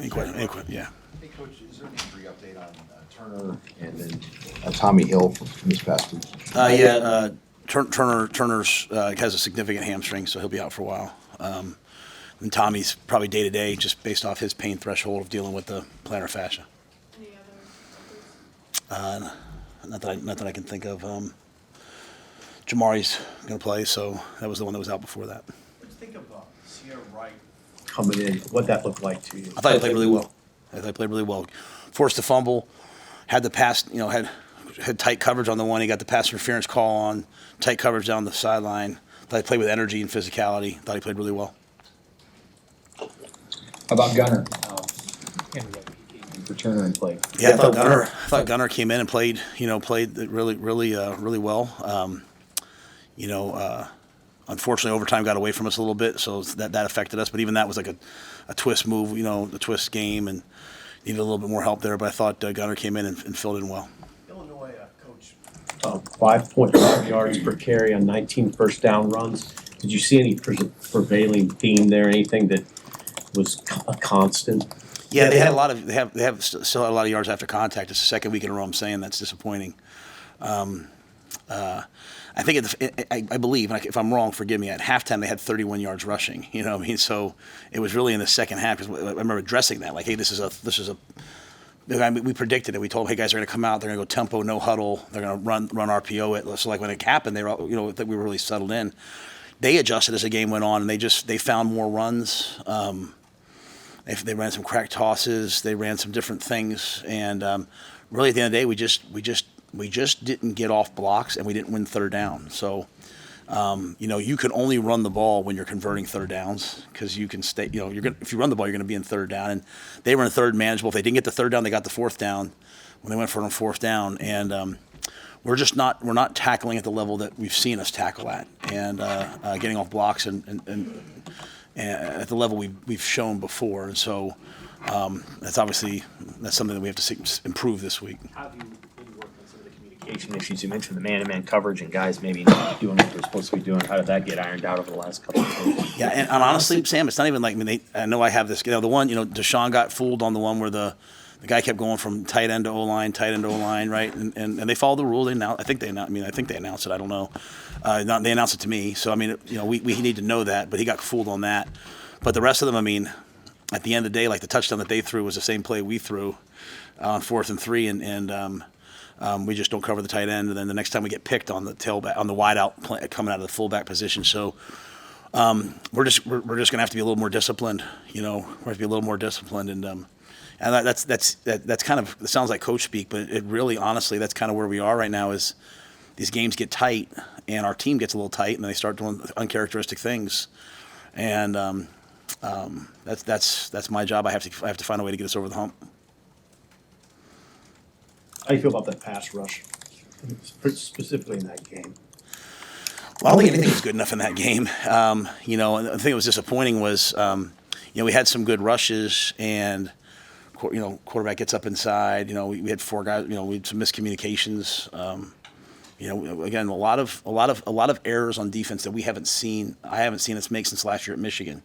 Yeah. Hey, Coach, is there an injury update on Turner and then Tommy Hill from this past week? Turner's has a significant hamstring, so he'll be out for a while. And Tommy's probably day to day, just based off his pain threshold of dealing with the plantar fascia. Any other updates? Not that I can think of. Jamari's going to play, so that was the one that was out before that. What do you think of Sierra Wright coming in? What that looked like to you? I thought he played really well. Forced a fumble, had the pass, had tight coverage on the one. He got the pass interference call on, tight coverage down the sideline. Thought he played with energy and physicality. Thought he played really well. How about Gunner? For Turner and played. Yeah, I thought Gunner came in and played really well. Unfortunately, overtime got away from us a little bit, so that affected us. But even that was like a twist move, a twist game, and needed a little bit more help there. But I thought Gunner came in and filled in well. Illinois, Coach, 5.5 yards per carry on 19 first down runs. Did you see any prevailing theme there? Anything that was a constant? Yeah, they have still had a lot of yards after contact. It's the second week in a row I'm saying that's disappointing. I think I believe, and if I'm wrong, forgive me. At halftime, they had 31 yards rushing. So it was really in the second half. Because I remember addressing that, like, hey, this is a. We predicted it. We told them, hey guys, they're going to come out. They're going to go tempo, no huddle. They're going to run RPO it. So like when it happened, they were that we were really settled in. They adjusted as the game went on, and they found more runs. They ran some crack tosses. They ran some different things, and really at the end of the day, we just didn't get off blocks, and we didn't win third down. So, you can only run the ball when you're converting third downs because you can stay. If you run the ball, you're going to be in third down, and they were in third manageable. If they didn't get the third down, they got the fourth down when they went for it on fourth down, and we're not tackling at the level that we've seen us tackle at, and getting off blocks and at the level we've shown before, and so that's something that we have to improve this week. How have you been working on some of the communication issues? You mentioned the man-to-man coverage and guys maybe not doing what they're supposed to be doing. How did that get ironed out over the last couple of days? Yeah, and honestly, Sam, it's not even like I know I have this. The one, Deshaun got fooled on the one where the guy kept going from tight end to O-line, right? And they followed the rule. I think they announced it. I don't know. They announced it to me. So, we need to know that. But he got fooled on that. But the rest of them, at the end of the day, like the touchdown that they threw was the same play we threw on 4th and 3. And we just don't cover the tight end. And then the next time we get picked on the tailback, on the wide out coming out of the fullback position. So we're just going to have to be a little more disciplined. We're going to have to be a little more disciplined. And that's kind of, it sounds like coach speak, but it really, honestly, that's kind of where we are right now is these games get tight and our team gets a little tight and they start doing uncharacteristic things. And that's my job. I have to find a way to get us over the hump. How do you feel about that pass rush, specifically in that game? Well, I don't think anything was good enough in that game. The thing that was disappointing was, we had some good rushes and quarterback gets up inside. We had 4 guys. We had some miscommunications. Again, a lot of errors on defense that we haven't seen. I haven't seen us make since last year at Michigan,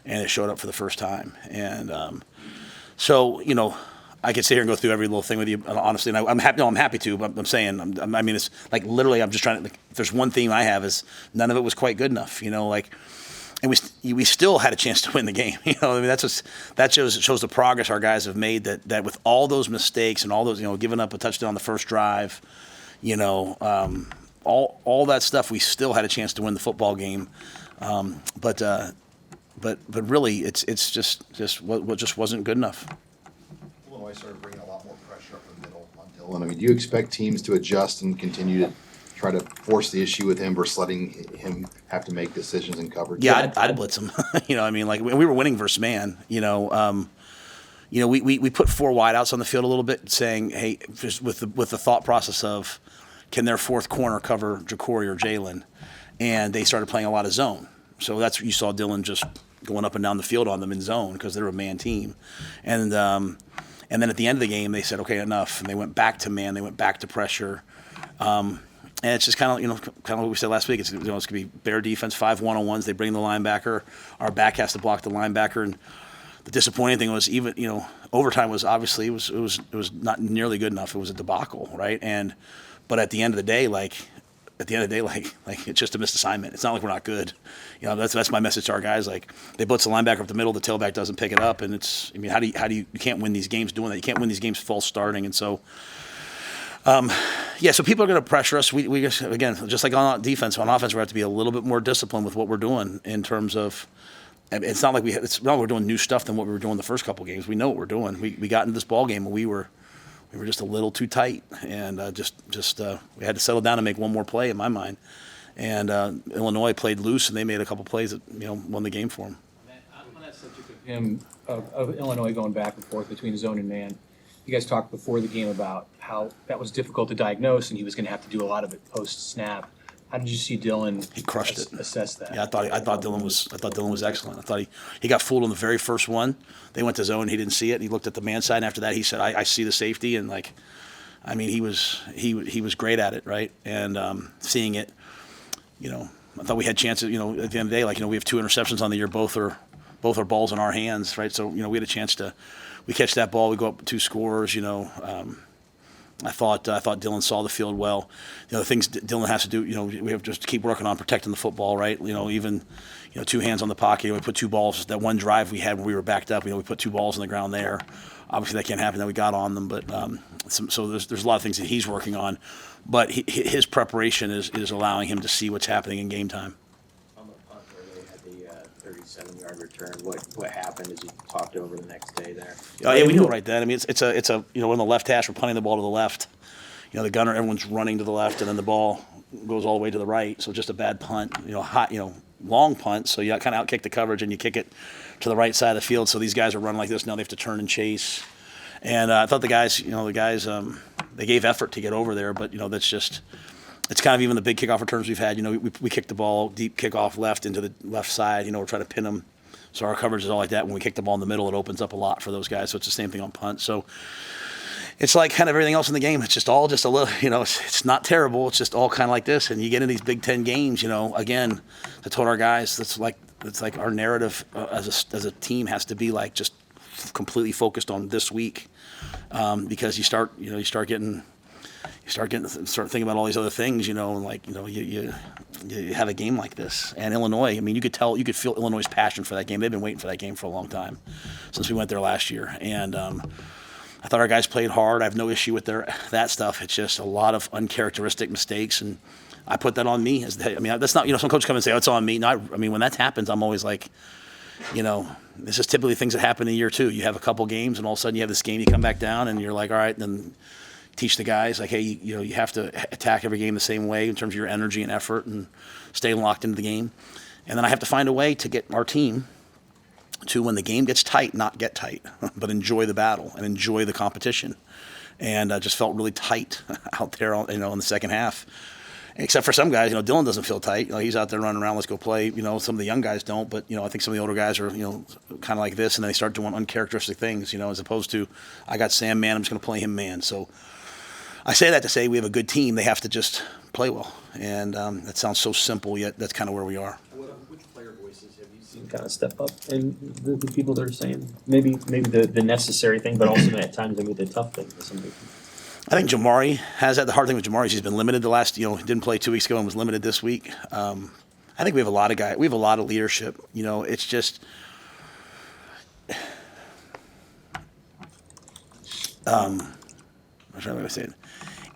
and it showed up for the first time. And I could sit here and go through every little thing with you, honestly. And I'm happy. No, I'm happy to. But I'm saying, it's like literally. I'm just trying to. If there's one theme I have is none of it was quite good enough. And we still had a chance to win the game. That shows the progress our guys have made. That with all those mistakes and all those, giving up a touchdown on the first drive, all that stuff, we still had a chance to win the football game. But really, it's just wasn't good enough. Illinois started bringing a lot more pressure up the middle on Dylan. Do you expect teams to adjust and continue to try to force the issue with him versus letting him have to make decisions in coverage? Yeah, I'd blitz him. Like we were winning versus man. We put 4 wideouts on the field a little bit, saying, hey, just with the thought process of can their 4th corner cover Jacory or Jalen, and they started playing a lot of zone. So that's what you saw Dylan just going up and down the field on them in zone because they're a man team, and then at the end of the game they said, okay, enough, and they went back to man, they went back to pressure. And it's just kind of what we said last week. It's going to be bare defense, 5 1-on-1s. They bring the linebacker. Our back has to block the linebacker, and the disappointing thing was even, overtime was obviously it was not nearly good enough. It was a debacle, right? But at the end of the day, like it's just a missed assignment. It's not like we're not good. That's my message to our guys. Like they blitz the linebacker up the middle, the tailback doesn't pick it up, and how do you can't win these games doing that? You can't win these games false starting, and so. So people are going to pressure us. We just, again, just like on defense, on offense, we have to be a little bit more disciplined with what we're doing in terms of. It's not like we're doing new stuff than what we were doing the first couple games. We know what we're doing. We got into this ball game and we were just a little too tight, and we had to settle down and make one more play in my mind. And Illinois played loose, and they made a couple plays that won the game for them. On that subject of him of Illinois going back and forth between zone and man, you guys talked before the game about how that was difficult to diagnose, and he was going to have to do a lot of it post snap. How did you see Dylan? He crushed it. Assess that. Yeah, I thought Dylan was excellent. I thought he got fooled on the very first one. They went to zone, he didn't see it. He looked at the man side, and after that, he said, "I see the safety," and he was great at it, right? And seeing it, I thought we had chances. At the end of the day, we have 2 interceptions on the year. Both are balls in our hands, right? So we had a chance to. We catch that ball, we go up 2 scores. I thought Dylan saw the field well. The things Dylan has to do, we have to just keep working on protecting the football, right? Even 2 hands on the pocket. We put 2 balls. That one drive we had when we were backed up, we put 2 balls on the ground there. Obviously that can't happen. Then we got on them, but so there's a lot of things that he's working on. But his preparation is allowing him to see what's happening in game time. On the punt where they had the 37-yard return, what happened as you talked over the next day there? Oh, yeah, we knew it right then. I mean, it's a we're in the left hash. We're punting the ball to the left. The gunner, everyone's running to the left, and then the ball goes all the way to the right. So just a bad punt. Long punt. So you kind of outkick the coverage and you kick it to the right side of the field. So these guys are running like this. Now they have to turn and chase. And I thought the guys, they gave effort to get over there, but that's just. It's kind of even the big kickoff returns we've had. We kick the ball deep kickoff left into the left side. We're trying to pin them. So our coverage is all like that. When we kick the ball in the middle, it opens up a lot for those guys. So it's the same thing on punt. So it's like kind of everything else in the game. It's just all just a little, it's not terrible. It's just all kind of like this. And you get in these Big Ten games, again, I told our guys, it's like our narrative as a team has to be like just completely focused on this week, because you start thinking about all these other things, you have a game like this. And Illinois, I mean, you could feel Illinois' passion for that game. They've been waiting for that game for a long time, since we went there last year. And I thought our guys played hard. I have no issue with that stuff. It's just a lot of uncharacteristic mistakes, and I put that on me. That's not, some coaches come and say, "Oh, it's on me." No, when that happens, I'm always like, this is typically things that happen in a year too. You have a couple games, and all of a sudden you have this game, you come back down, and you're like, all right, then teach the guys, like, hey, you have to attack every game the same way in terms of your energy and effort and stay locked into the game. And then I have to find a way to get our team to, when the game gets tight, not get tight, but enjoy the battle and enjoy the competition. And just felt really tight out there, in the second half. Except for some guys, Dylan doesn't feel tight. He's out there running around, let's go play. Some of the young guys don't, but I think some of the older guys are, kind of like this, and then they start doing uncharacteristic things, as opposed to, I got Sam man, I'm just going to play him man. So I say that to say we have a good team. They have to just play well, and that sounds so simple, yet that's kind of where we are. Which player voices have you seen kind of step up, and the people that are saying maybe the necessary thing, but also at times maybe the tough thing for somebody? I think Jamari has that. The hard thing with Jamari is he's been limited the last, he didn't play 2 weeks ago and was limited this week. I think we have a lot of guys. We have a lot of leadership. It's just. I'm trying to say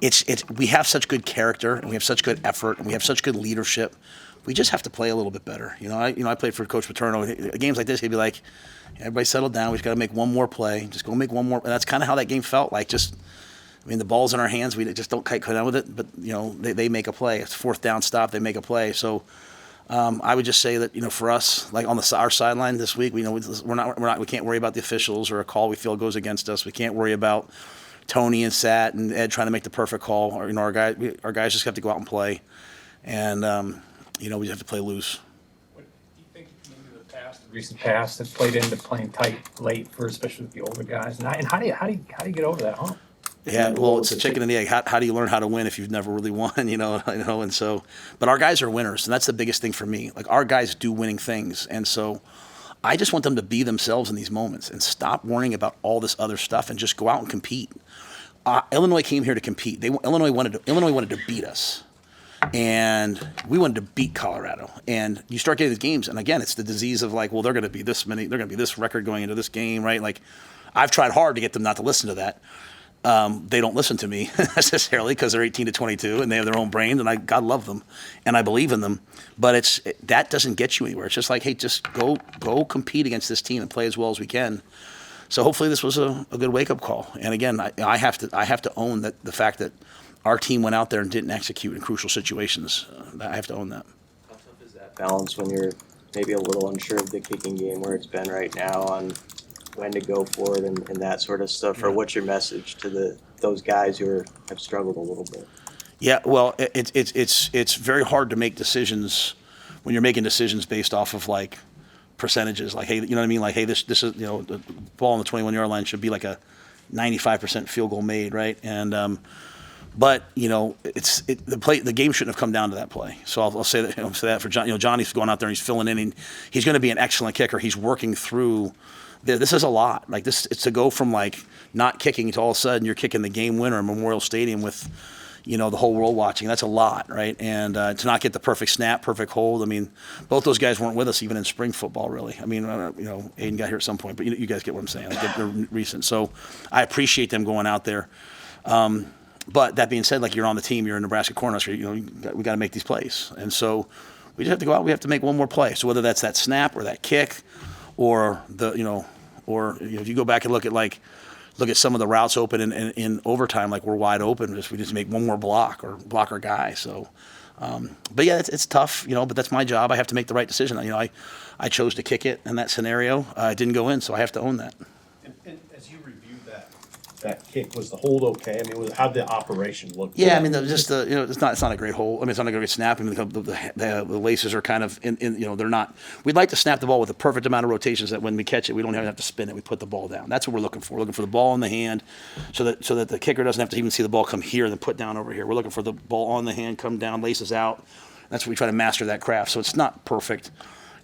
it. We have such good character, and we have such good effort, and we have such good leadership. We just have to play a little bit better. I played for Coach Paterno. Games like this, he'd be like, "Everybody settle down. We just got to make one more play. Just go make one more." And that's kind of how that game felt. The ball's in our hands. We just don't quite cut down with it. But they make a play. It's 4th down stop. They make a play. So I would just say that for us, like on our sideline this week, we can't worry about the officials or a call we feel goes against us. We can't worry about Tony and Sat and Ed trying to make the perfect call. Or, our guys just have to go out and play, and we just have to play loose. What do you think maybe the recent past that played into playing tight late for especially with the older guys? And how do you get over that hump? Yeah, well, it's a chicken and the egg. How do you learn how to win if you've never really won? And so, but our guys are winners, and that's the biggest thing for me. Like, our guys do winning things, and so I just want them to be themselves in these moments and stop worrying about all this other stuff and just go out and compete. Illinois came here to compete. Illinois wanted to beat us, and we wanted to beat Colorado. And you start getting these games, and again, it's the disease of like, well, they're going to be this many, they're going to be this record going into this game, right? Like, I've tried hard to get them not to listen to that. They don't listen to me necessarily because they're 18 to 22 and they have their own brains, and God love them, and I believe in them. But that doesn't get you anywhere. It's just like, hey, just go compete against this team and play as well as we can. So hopefully this was a good wake-up call. And again, I have to own that the fact that our team went out there and didn't execute in crucial situations. I have to own that. How tough is that balance when you're maybe a little unsure of the kicking game where it's been right now on when to go for it and that sort of stuff? Or what's your message to those guys who have struggled a little bit? Yeah, well, it's very hard to make decisions when you're making decisions based off of like percentages. Like, hey, you know what I mean? Like, hey, this is, the ball on the 21-yard line should be like a 95% field goal made, right? And but the game shouldn't have come down to that play. So I'll say that for John. Johnny's going out there and he's filling in, and he's going to be an excellent kicker. He's working through. This is a lot. Like this, it's to go from like not kicking to all of a sudden you're kicking the game winner in Memorial Stadium with, the whole world watching. That's a lot, right? And to not get the perfect snap, perfect hold. I mean, both those guys weren't with us even in spring football, really. I mean, Aiden got here at some point, but you guys get what I'm saying. Like, they're recent, so I appreciate them going out there. But that being said, like, you're on the team, you're in Nebraska Cornhuskers. We got to make these plays, and so we just have to go out. We have to make one more play. So whether that's that snap or that kick, or if you go back and look at some of the routes open in overtime, like we're wide open. We just make one more block or block our guy. So, but yeah, it's tough, but that's my job. I have to make the right decision. I chose to kick it in that scenario. It didn't go in, so I have to own that. And as you reviewed that kick, was the hold okay? I mean, how'd the operation look? Yeah, I mean, it's not a great hold. I mean, it's not a great snap. I mean, the laces are kind of in, they're not. We'd like to snap the ball with the perfect amount of rotations that when we catch it, we don't even have to spin it. We put the ball down. That's what we're looking for. We're looking for the ball in the hand, so that the kicker doesn't have to even see the ball come here and then put down over here. We're looking for the ball on the hand, come down, laces out. That's what we try to master that craft. So it's not perfect.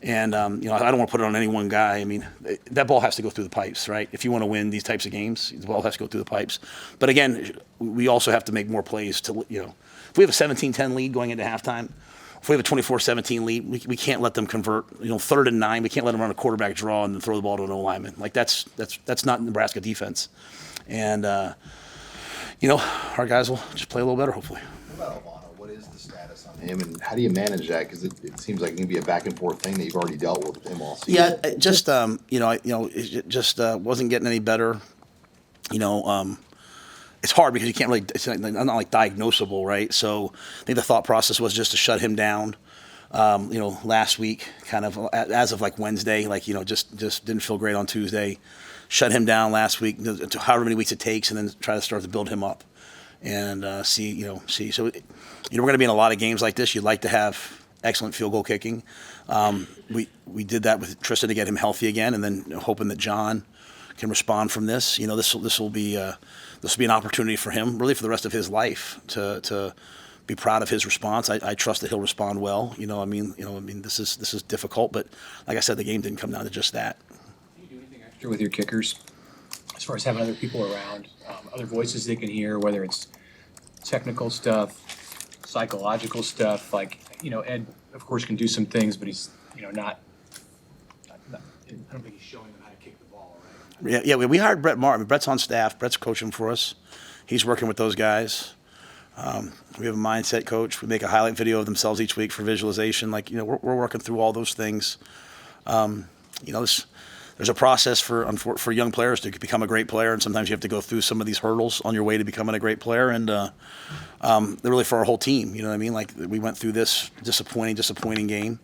And, I don't want to put it on any one guy. I mean, that ball has to go through the pipes, right? If you want to win these types of games, the ball has to go through the pipes. But again, we also have to make more plays to, if we have a 17-10 lead going into halftime, if we have a 24-17 lead, we can't let them convert, 3rd and 9. We can't let them run a quarterback draw and then throw the ball to an O-lineman. Like, that's not Nebraska defense. And, our guys will just play a little better, hopefully. What about Albano? What is the status on him, and how do you manage that? Because it seems like it can be a back and forth thing that you've already dealt with him all season. Yeah, it just wasn't getting any better. It's hard because you can't really. It's not like diagnosable, right? So I think the thought process was just to shut him down. Last week, kind of as of like Wednesday, just didn't feel great on Tuesday. Shut him down last week, however many weeks it takes, and then try to start to build him up and see. So, we're going to be in a lot of games like this. You'd like to have excellent field goal kicking. We did that with Tristan to get him healthy again, and then hoping that John can respond from this. This will be an opportunity for him, really for the rest of his life, to be proud of his response. I trust that he'll respond well. This is difficult, but like I said, the game didn't come down to just that. Do you do anything extra with your kickers, as far as having other people around, other voices they can hear, whether it's technical stuff, psychological stuff? Like, Ed, of course, can do some things, but he's, not I don't think he's showing them how to kick the ball, right? Yeah. We hired Brett Martin. Brett's on staff. Brett's coaching for us. He's working with those guys. We have a mindset coach. We make a highlight video of themselves each week for visualization. We're working through all those things. There's a process for young players to become a great player, and sometimes you have to go through some of these hurdles on your way to becoming a great player. And they're really for our whole team. You know what I mean? Like, we went through this disappointing game,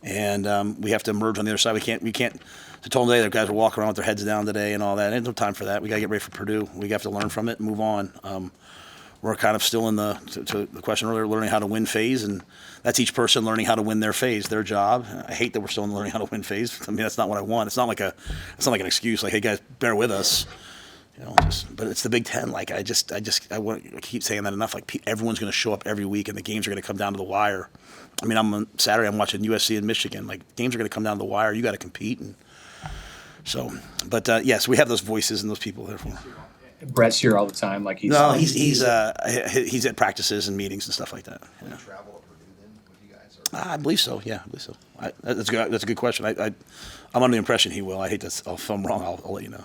and we have to emerge on the other side. We can't. I told them today, the guys were walking around with their heads down today and all that. There's no time for that. We got to get ready for Purdue. We have to learn from it and move on. We're kind of still in to the question earlier, learning how to win phase, and that's each person learning how to win their phase, their job. I hate that we're still in learning how to win phase. I mean, that's not what I want. It's not like an excuse. Like, hey guys, bear with us. But it's the Big Ten. Like, I keep saying that enough. Like, everyone's going to show up every week, and the games are going to come down to the wire. I mean, on Saturday I'm watching USC and Michigan. Like, games are going to come down to the wire. You got to compete, and So, but yes, we have those voices and those people there for him. Brett's here all the time, like he's. No, he's at practices and meetings and stuff like that. Will Yeah. you travel to Purdue then with you guys? Or? I believe so. Yeah, I believe so. That's good. That's a good question. I'm under the impression he will. I hate to. If I'm wrong, I'll let you know.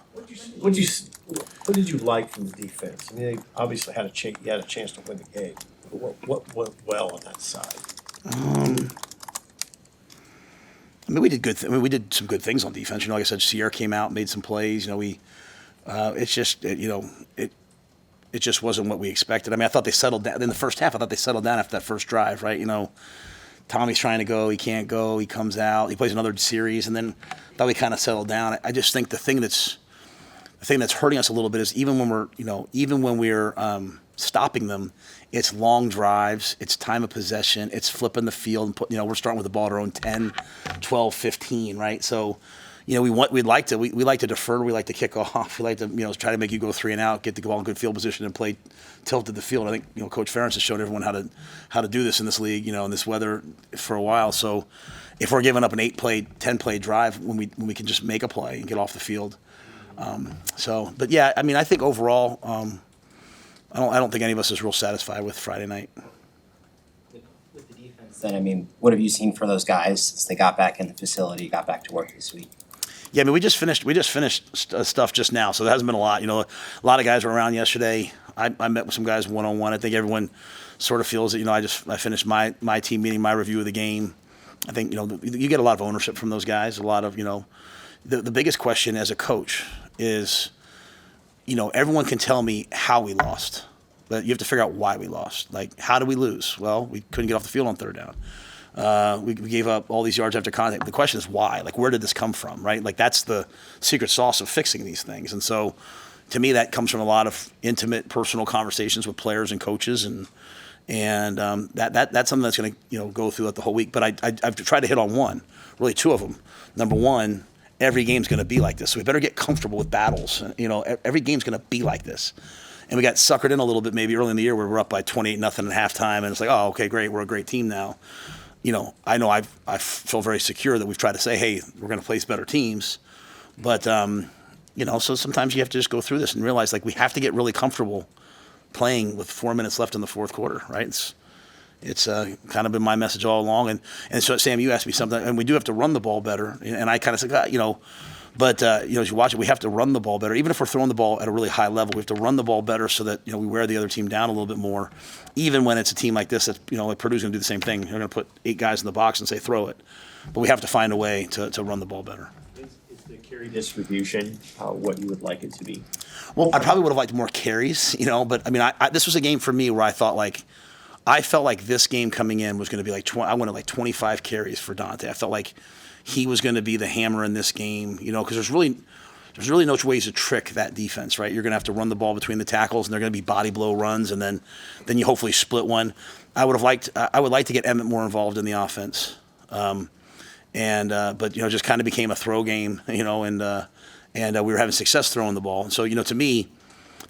What did you like from the defense? I mean, they obviously had you had a chance to win the game. What went well on that side? I mean, we did good. We did some good things on defense. Like I said, Sierra came out, made some plays. It's just it just wasn't what we expected. I mean, I thought they settled down in the first half. I thought they settled down after that first drive, right? Tommy's trying to go, he can't go, he comes out, he plays another series, and then I thought we kind of settled down. I just think the thing that's hurting us a little bit is even when we're stopping them, it's long drives, it's time of possession, it's flipping the field, and we're starting with the ball at our own 10, 12, 15, right? So, we like to defer, we like to kick off, we like to try to make you go 3 and out, get the ball in good field position, and play tilted the field. I think Coach Ferentz has shown everyone how to do this in this league, in this weather for a while. So, if we're giving up an 8-play, 10-play drive when we can just make a play and get off the field. But yeah, I mean, I think overall, I don't think any of us is real satisfied with Friday night. With the defense, then, I mean, what have you seen for those guys since they got back in the facility, got back to work this week? Yeah, I mean, we just finished stuff just now, so there hasn't been a lot. A lot of guys were around yesterday. I met with some guys one-on-one. I think everyone sort of feels that I finished my team meeting, my review of the game. I think you get a lot of ownership from those guys. A lot of the biggest question as a coach is everyone can tell me how we lost, but you have to figure out why we lost. Like, how did we lose? Well, we couldn't get off the field on third down. We gave up all these yards after contact. The question is why? Like, where did this come from, right? Like, that's the secret sauce of fixing these things. And so, to me, that comes from a lot of intimate, personal conversations with players and coaches, and that's something that's going to go throughout the whole week. But I've tried to hit on really two of them. Number one, every game's going to be like this, so we better get comfortable with battles. Every game's going to be like this. And we got suckered in a little bit maybe early in the year where we're up by 28-0 at halftime, and it's like, oh, okay, great, we're a great team now. I know I feel very secure that we've tried to say, hey, we're going to place better teams. But, so sometimes you have to just go through this and realize, like, we have to get really comfortable playing with 4 minutes left in the fourth quarter, right? It's kind of been my message all along. And so, Sam, you asked me something, and we do have to run the ball better. And I kind of said, as you watch it, we have to run the ball better. Even if we're throwing the ball at a really high level, we have to run the ball better so that, we wear the other team down a little bit more. Even when it's a team like this, that's, like Purdue's going to do the same thing. They're going to put 8 guys in the box and say, throw it. But we have to find a way to run the ball better. Is the carry distribution what you would like it to be? Well, I probably would have liked more carries, but I mean, this was a game for me where I felt like this game coming in was going to be like I wanted like 25 carries for Dante. I felt like he was going to be the hammer in this game, because there's really no ways to trick that defense, right? You're going to have to run the ball between the tackles, and they're going to be body blow runs, and then you hopefully split one. I would like to get Emmett more involved in the offense, but just kind of became a throw game, and we were having success throwing the ball. And so, to me,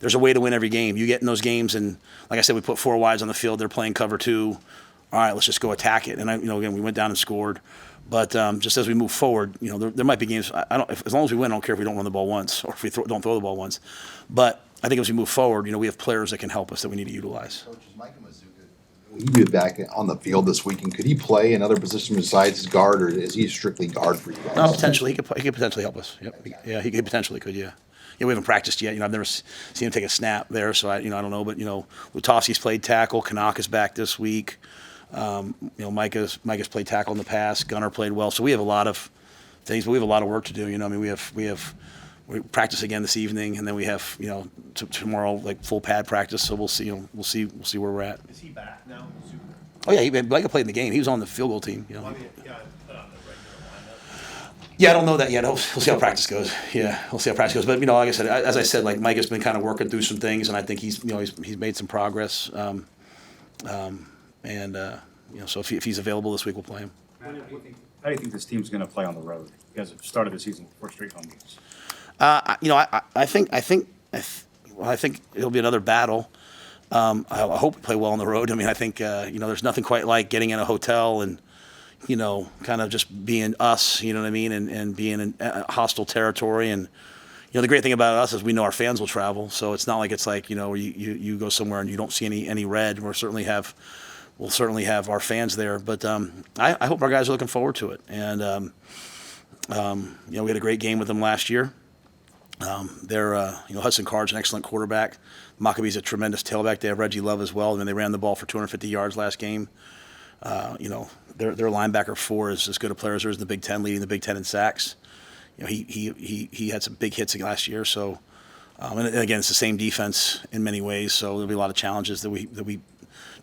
there's a way to win every game. You get in those games, and like I said, we put 4 wides on the field. They're playing cover 2. All right, let's just go attack it. And again, we went down and scored. But just as we move forward, there might be games. As long as we win, I don't care if we don't run the ball once or if we don't throw the ball once. But I think as we move forward, we have players that can help us that we need to utilize. Coach, is Micah Mazuka, will he be back on the field this week, and could he play another position besides guard, or is he strictly guard for you guys? No, potentially. He could potentially help us. Yep. Yeah, he potentially could, yeah. Yeah, we haven't practiced yet. I've never seen him take a snap there, so I don't know. But Lutowski's played tackle. Kanaka's back this week. Micah's played tackle in the past. Gunnar played well. So we have a lot of things, but we have a lot of work to do. We practice again this evening, and then we have tomorrow like full pad practice. So we'll see. We'll see where we're at. Is he back now? Oh yeah, Micah played in the game. He was on the field goal team. Yeah, I don't know that yet. We'll see how practice goes. Yeah, we'll see how practice goes. But like I said, as I said, like Mike has been kind of working through some things, and I think he's made some progress. So if he's available this week, we'll play him. How do you think this team's going to play on the road? You guys have started the season with 4 straight home games. I think it'll be another battle. I hope we play well on the road. I mean, I think there's nothing quite like getting in a hotel and kind of just being us, you know what I mean, and being in hostile territory. And the great thing about us is we know our fans will travel, so it's not like it's like you go somewhere and you don't see any red. We'll certainly have our fans there, but I hope our guys are looking forward to it. And we had a great game with them last year. Hudson Card's an excellent quarterback. Maccabee's a tremendous tailback. They have Reggie Love as well. I mean, they ran the ball for 250 yards last game. Their linebacker 4 is as good a player as there is in the Big Ten, leading the Big Ten in sacks. He had some big hits last year. So, and again, it's the same defense in many ways. So there'll be a lot of challenges that we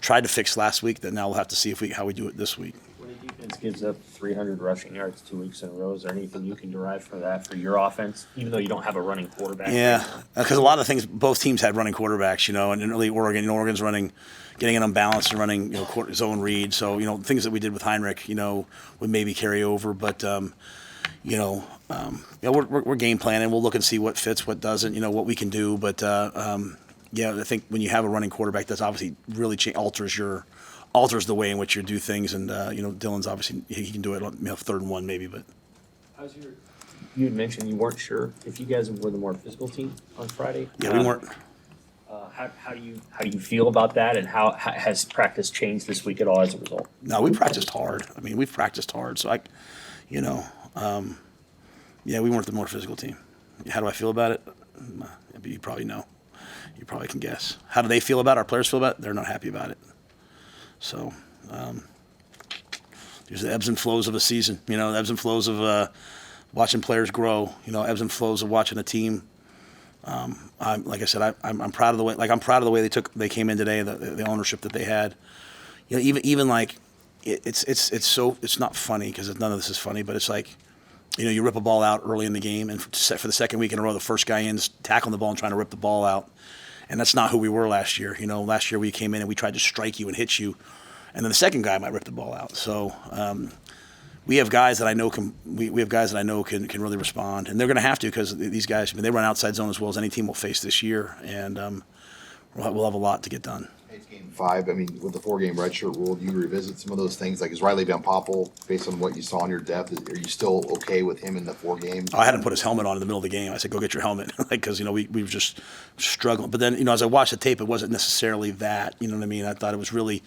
tried to fix last week that now we'll have to see how we do it this week. When a defense gives up 300 rushing yards 2 weeks in a row, is there anything you can derive from that for your offense, even though you don't have a running quarterback? Yeah, because a lot of things, both teams had running quarterbacks, and really Oregon's running, getting it unbalanced and running, zone read. So, things that we did with Heinrich, would maybe carry over. But, we're game planning. We'll look and see what fits, what doesn't, what we can do. But, I think when you have a running quarterback, that's obviously really alters the way in which you do things. And, Dylan's obviously, he can do it on 3rd and 1 maybe. But You had mentioned you weren't sure if you guys were the more physical team on Friday. yeah, we weren't. How do you feel about that, and how has practice changed this week at all as a result? No, we practiced hard. I mean, we've practiced hard. So we weren't the more physical team. How do I feel about it? You probably know. You probably can guess. How do they feel about it? Our players feel about it? They're not happy about it. So there's the ebbs and flows of a season. The ebbs and flows of watching players grow. Ebbs and flows of watching a team. Like I said, I'm proud of the way. Like I'm proud of the way they came in today. The ownership that they had. Even like it's not funny because none of this is funny. But it's like, you rip a ball out early in the game, and for the second week in a row, the first guy in is tackling the ball and trying to rip the ball out. And that's not who we were last year. Last year we came in and we tried to strike you and hit you, and then the second guy might rip the ball out. So we have guys that I know can really respond, and they're going to have to because these guys, they run outside zone as well as any team will face this year, and we'll have a lot to get done. It's game 5. I mean, with the 4-game redshirt rule, do you revisit some of those things? Like, is Riley Van Poppel, based on what you saw in your depth, are you still okay with him in the 4 games? I had him put his helmet on in the middle of the game. I said, "Go get your helmet," because we were just struggling. But then as I watched the tape, it wasn't necessarily that. You know what I mean? I thought it was really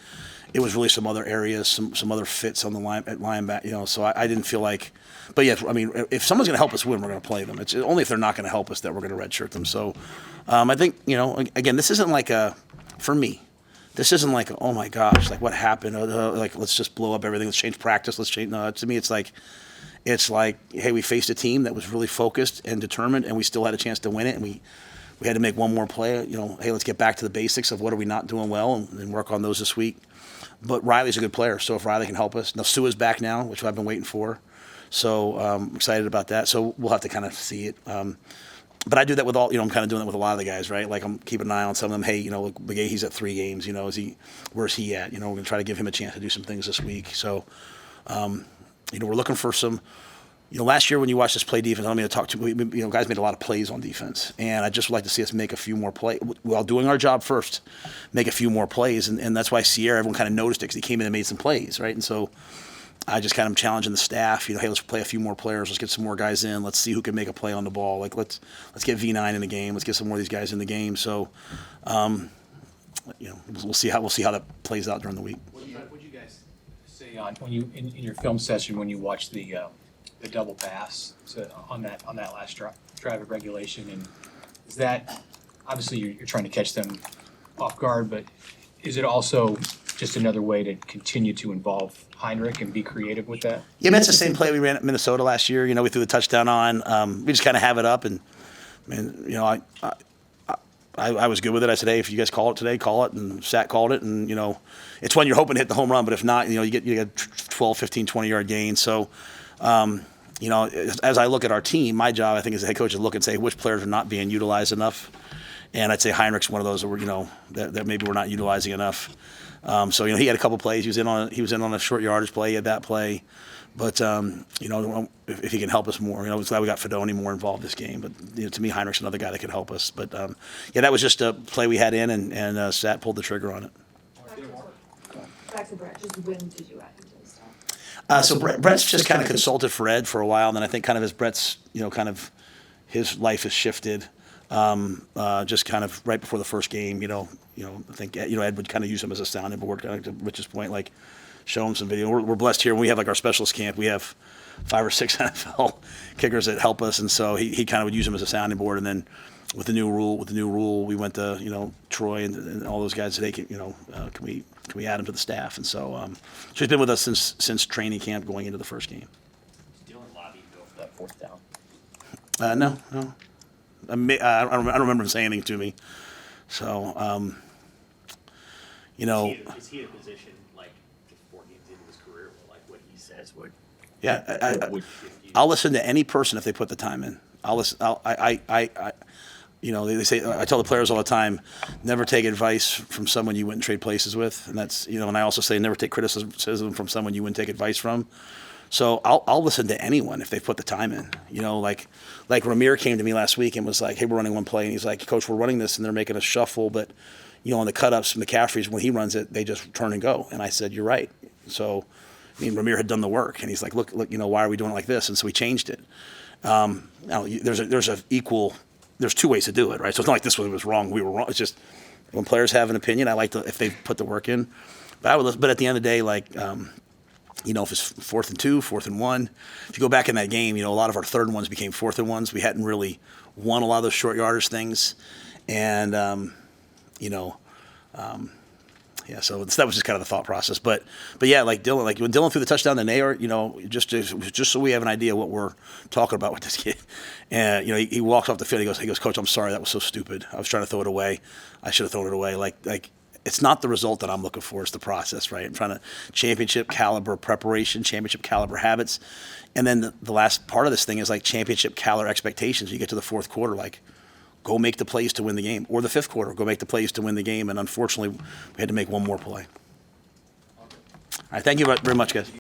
some other areas, some other fits on the line at linebacker. So I didn't feel like. But yeah, I mean, if someone's going to help us win, we're going to play them. It's only if they're not going to help us that we're going to redshirt them. So I think again, this isn't like for me. This isn't like, oh my gosh, like what happened? Like let's just blow up everything. Let's change practice. Let's change. No, to me, it's like, hey, we faced a team that was really focused and determined, and we still had a chance to win it, and we had to make one more play. Hey, let's get back to the basics of what are we not doing well, and work on those this week. But Riley's a good player, so if Riley can help us, now Sua's back now, which I've been waiting for, so I'm excited about that. So we'll have to kind of see it. But I do that with all, I'm kind of doing that with a lot of the guys, right? Like I'm keeping an eye on some of them. Hey, look, he's at 3 games. Where's he at? We're going to try to give him a chance to do some things this week. So, we're looking for some. Last year when you watched us play defense, I don't mean to talk to guys made a lot of plays on defense, and I just would like to see us make a few more plays while doing our job first. Make a few more plays, and that's why Sierra, everyone kind of noticed it because he came in and made some plays, right? And so I just kind of challenging the staff. Hey, let's play a few more players. Let's get some more guys in. Let's see who can make a play on the ball. Like let's get V9 in the game. Let's get some more of these guys in the game. So, we'll see how that plays out during the week. What do you guys say when you in your film session when you watch the double pass on that last drive of regulation, and is that obviously you're trying to catch them off guard, but is it also just another way to continue to involve Heinrich and be creative with that? Yeah, it's the same play we ran at Minnesota last year. We threw the touchdown on. We just kind of have it up, and I was good with it. I said, hey, if you guys call it today, call it, and Sat called it, and it's when you're hoping to hit the home run, but if not, you get 12, 15, 20-yard gains. So, as I look at our team, my job, I think, as a head coach, is look and say which players are not being utilized enough, and I'd say Heinrich's one of those that maybe we're not utilizing enough. So he had a couple plays. He was in on a short yardage play. He had that play, but if he can help us more, it's glad we got Fedoni more involved this game. But to me, Heinrich's another guy that could help us. But that was just a play we had in, and Sat pulled the trigger on it. Back to Brett, just when did you add him to the staff? So Brett's just kind of consulted for Ed for a while, and then I think kind of as Brett's, kind of his life has shifted. Just kind of right before the first game, I think Ed would kind of use him as a sounding board, kind of to Rich's point, like show him some video. We're blessed here. When we have like our specialist camp, we have 5 or 6 NFL kickers that help us, and so he kind of would use him as a sounding board. And then with the new rule, we went to Troy and all those guys today. Can we add him to the staff? And so he's been with us since training camp going into the first game. Dylan lobbied though for that fourth down. No. I don't remember him saying anything to me. So, Is he in a position like just 4 games into his career where like what he says would? Yeah, would shift you? I'll listen to any person if they put the time in. I'll listen. They say, I tell the players all the time, never take advice from someone you wouldn't trade places with, and that's and I also say never take criticism from someone you wouldn't take advice from. So I'll listen to anyone if they put the time in. Like Ramir came to me last week and was like, "Hey, we're running one play," and he's like, "Coach, we're running this, and they're making a shuffle, but on the cut-ups from McCaffrey's when he runs it, they just turn and go." And I said, "You're right." So Ramir had done the work, and he's like, "Look, why are we doing it like this?" And so we changed it. Now there's 2 ways to do it, right? So it's not like this one was wrong, we were wrong. It's just when players have an opinion, I like to if they put the work in. But at the end of the day, if it's 4th and 2, 4th and 1, if you go back in that game, a lot of our 3rd and 1s became 4th and 1s. We hadn't really won a lot of those short yardage things, and so that was just kind of the thought process. But yeah, like Dylan, when Dylan threw the touchdown to Nair, just so we have an idea what we're talking about with this kid. And he walks off the field. He goes, "Coach, I'm sorry, that was so stupid. I was trying to throw it away. I should have thrown it away." Like it's not the result that I'm looking for; it's the process, right? I'm trying to championship caliber preparation, championship caliber habits, and then the last part of this thing is like championship caliber expectations. You get to the 4th quarter, go make the plays to win the game, or the 5th quarter, go make the plays to win the game. And unfortunately, we had to make one more play. All right, thank you very much, guys.